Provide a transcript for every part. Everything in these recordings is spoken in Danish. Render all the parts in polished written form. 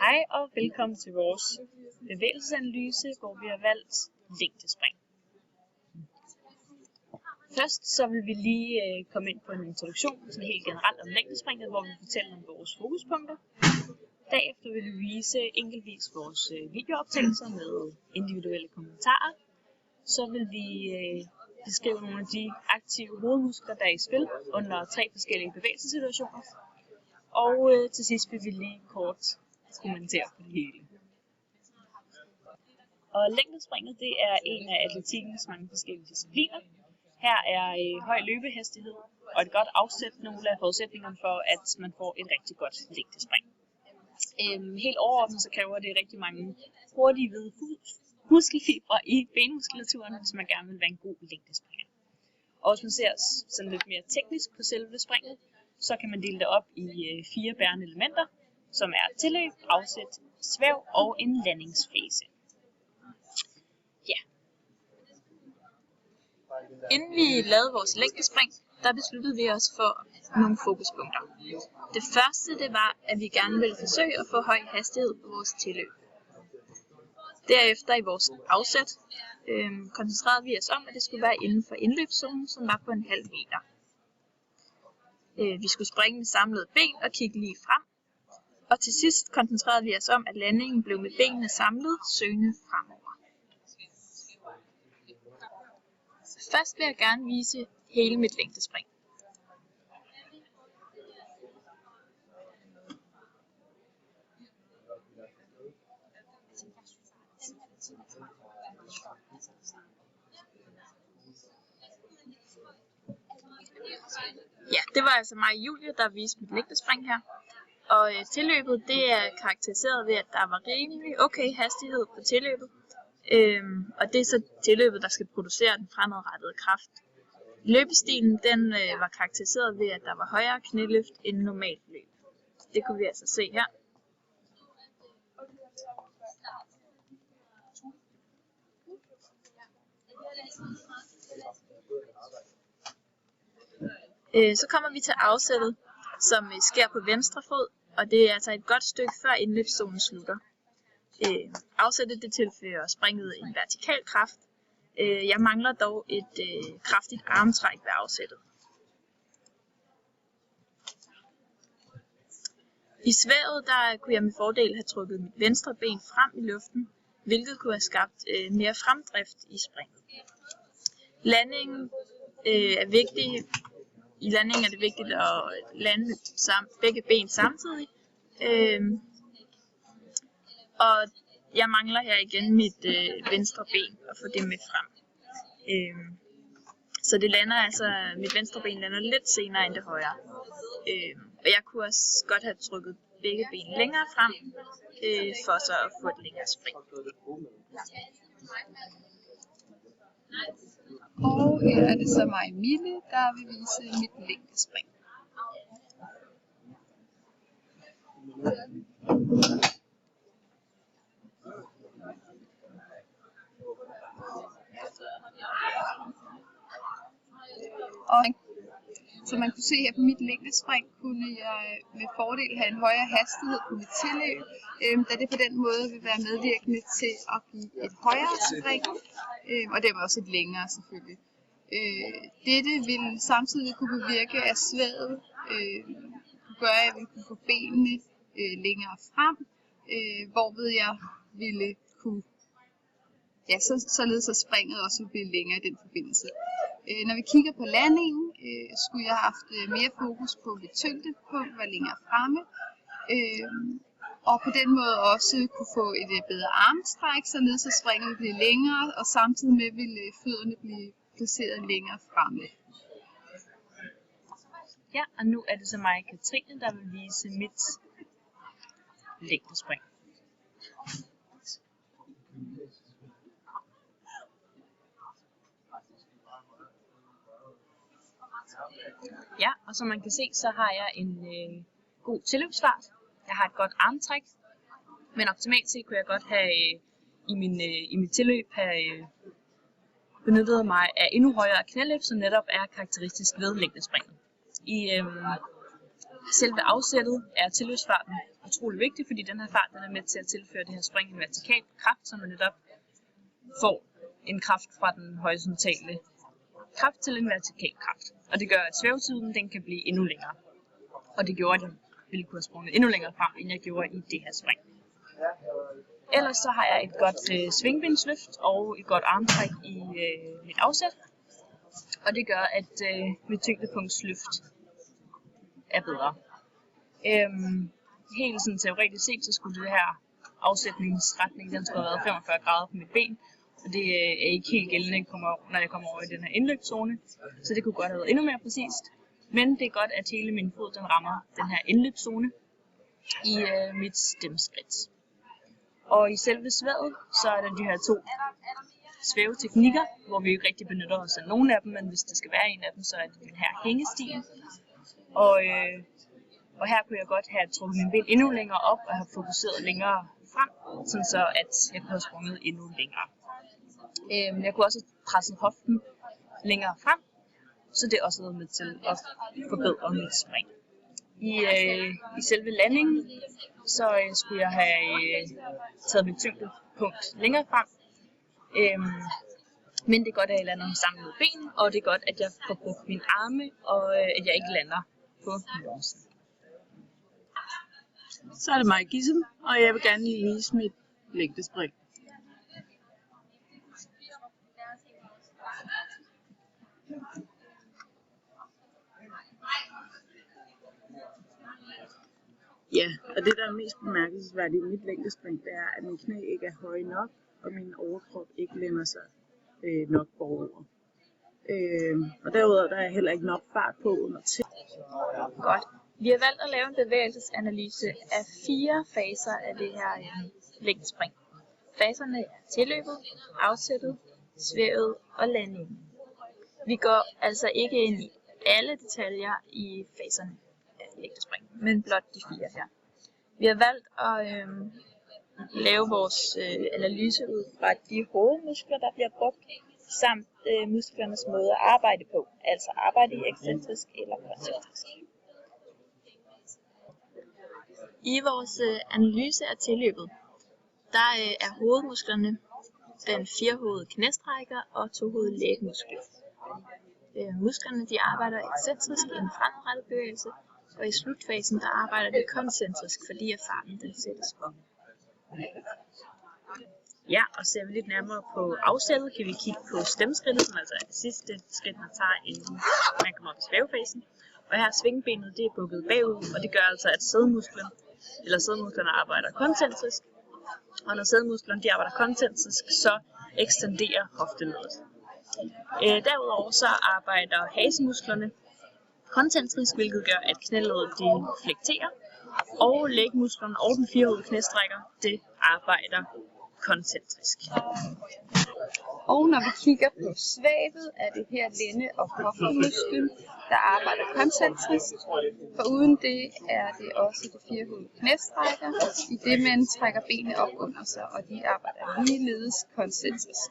Hej og velkommen til vores bevægelsesanalyse, hvor vi har valgt længdespring. Først så vil vi lige komme ind på en introduktion, sådan helt generelt om længdespringet, hvor vi fortæller om vores fokuspunkter. Derefter vil vi vise enkeltvis vores videooptagelser med individuelle kommentarer. Så vil vi beskrive nogle af de aktive hovedmuskler, der er i spil under 3 forskellige bevægelsessituationer. Og til sidst vil vi lige kort kommentere på det hele. Og længdespringet, det er en af atletikkens mange forskellige discipliner. Her er høj løbehastighed og et godt afsæt nogle af forudsætningerne for, at man får et rigtig godt længdespring. Helt overordnet så kræver det rigtig mange hurtige hvide muskelfibre i benmuskulaturen, hvis man gerne vil være en god længdespringer. Og hvis man ser sådan lidt mere teknisk på selve springet, så kan man dele det op i 4 bærende elementer, som er tilløb, afsæt, svæv og en landingsfase. Ja. Inden vi lavede vores længdespring, der besluttede vi os for nogle fokuspunkter. Det første det var, at vi gerne ville forsøge at få høj hastighed på vores tilløb. Derefter i vores afsæt koncentrerede vi os om, at det skulle være inden for indløbszonen, som var på en halv meter. Vi skulle springe med samlede ben og kigge lige frem. Og til sidst koncentrerede vi os om, at landingen blev med benene samlet, søgende fremover. Først vil jeg gerne vise hele mit længdespring. Ja, det var altså mig og Julie, der viste mit længdespring her. Og tilløbet, det er karakteriseret ved, at der var rimelig okay hastighed på tilløbet. Og det er så tilløbet, der skal producere den fremadrettede kraft. Løbestilen, den var karakteriseret ved, at der var højere knæløft end normalt løb. Det kunne vi altså se her. Så kommer vi til afsættet, som sker på venstre fod, og det er altså et godt stykke før indløbszonen slutter. Afsættet det tilfører springet en vertikal kraft. Jeg mangler dog et kraftigt armtræk ved afsættet. I svævet der kunne jeg med fordel have trukket mit venstre ben frem i luften, hvilket kunne have skabt mere fremdrift i springet. Landingen er vigtig. I landingen er det vigtigt at lande begge ben samtidig. Og jeg mangler her igen mit venstre ben og få det med frem. Så det lander altså, mit venstre ben lander lidt senere end det højre. Og jeg kunne også godt have trykket begge ben længere frem, for så at få et længere spring. Og her er det så mig, Mille, der vil vise mit længdespring. Og som man kunne se her på mit længdespring, kunne jeg med fordel have en højere hastighed på mit tilløb, da det på den måde vil være medvirkende til at give et højere spring, og dermed også et længere selvfølgelig. Dette vil samtidig kunne bevirke, at svævet kunne gøre, at jeg ville kunne få benene længere frem, hvorved jeg ville kunne, ja, således at springet også vil blive længere i den forbindelse. Når vi kigger på landingen, skulle jeg have haft mere fokus på mit tyngdepunkt, var længere fremme, og på den måde også kunne få et bedre armstræk, således at springet ville blive længere, og samtidig med ville fødderne blive placeret længere fremme. Ja, og nu er det så mig, Katrine, der vil vise mit længdespring. Ja, og som man kan se, så har jeg en god tilløbsfart. Jeg har et godt armtræk, men optimalt set kunne jeg godt have i mit tilløb have benyttet mig af endnu højere knæløft, som netop er karakteristisk ved længdespringet. I selve afsættet er tilløbsfarten utrolig vigtig, fordi den her fart den er med til at tilføre det her spring en vertikal kraft, så man netop får en kraft fra den horisontale kraft til en vertikal kraft. Og det gør, at svævetiden den kan blive endnu længere. Og det gjorde, at jeg ville kunne have sprunget endnu længere frem, end jeg gjorde i det her spring. Ellers så har jeg et godt svingbindsløft og et godt armtræk i mit afsæt. Og det gør, at mit tyngdepunktsløft er bedre. Helt sådan teoretisk set, så skulle det her afsætningsretning, den skulle have været 45 grader på mit ben. Og det er ikke helt gældende, når jeg kommer over i den her indløbszone. Så det kunne godt have været endnu mere præcist. Men det er godt, at hele min fod den rammer den her indløbszone i mit stemskridt. Og i selve svævet, så er der de her 2 svæveteknikker, hvor vi ikke rigtig benytter os af nogen af dem, men hvis det skal være en af dem, så er det den her hængestil. Og her kunne jeg godt have trukket min ben endnu længere op og have fokuseret længere frem, sådan så at jeg kunne have sprunget endnu længere. Jeg kunne også have presset hoften længere frem, så det også været med til at forbedre mit spring. I selve landingen, så skulle jeg have taget mit tyngdepunkt længere frem. Men det er godt, at jeg lander sammen med ben, og det er godt, at jeg får brugt mine arme, og at jeg ikke lander på numsen. Så er det mig, Gisem, og jeg vil gerne lige vise mit længdespring. Ja, og det der er mest bemærkelsesværdigt i mit længdespring, det er, at min knæ ikke er høje nok, og min overkrop ikke lænder sig nok forover. Og derudover der er heller ikke nok fart på under til. Godt. Vi har valgt at lave en bevægelsesanalyse af 4 faser af det her længdespring. Faserne er tilløbet, afsættet, svævet og landingen. Vi går altså ikke ind i alle detaljer i faserne af længdespring, men blot de 4 her. Vi har valgt at lave vores analyse ud fra de hovedmuskler, der bliver brugt, samt musklernes måde at arbejde på, altså arbejde i ekscentrisk eller koncentrisk. I vores analyse af tilløbet, der er hovedmusklerne den 4-hovedede knæstrækker og 2-hovedede lægmuskel. Musklerne de arbejder ekscentrisk i en fremadrettet bevægelse, og i slutfasen der arbejder det koncentrisk, fordi farten den sættes op. Ja, og ser vi lidt nærmere på afsættet, kan vi kigge på stemskridtet, som altså er det sidste skridt, man tager, inden man kommer op i svævefasen. Og her er svingbenet, det er bukket bagud, og det gør altså, at sædemusklerne arbejder koncentrisk. Og når sædemusklerne de arbejder koncentrisk, så ekstenderer hofteledet. Derudover så arbejder hasemusklerne koncentrisk, hvilket gør, at knæledet de flekterer. Og lægmusklerne og den 4-hovedede knæstrækker, det arbejder koncentrisk. Og når vi kigger på svævet, er det her lænde- og hoftemusklen, der arbejder koncentrisk. For uden det er det også de 4-hovedede knæstrækker, i det man trækker benene op under sig, og de arbejder ligeledes koncentrisk.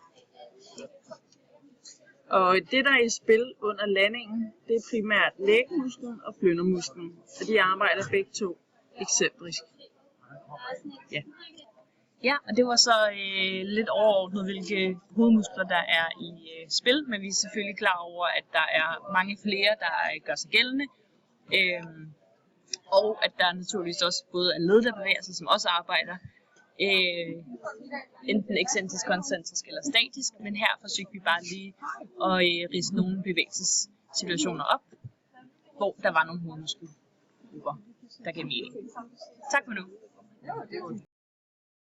Og det, der er i spil under landingen, det er primært lægmusklen og flyndermusklen, og de arbejder begge to ekscentrisk. Ja. Ja, og det var så lidt overordnet, hvilke hovedmuskler der er i spil, men vi er selvfølgelig klar over, at der er mange flere, der gør sig gældende. Og at der naturligvis også både er led, der bevæger sig, som også arbejder enten ekscentrisk, koncentrisk eller statisk, men her forsøgte vi bare lige at ridse nogle bevægelsessituationer op, hvor der var nogle hovedmuskelgrupper, der gav mening. Tak for nu.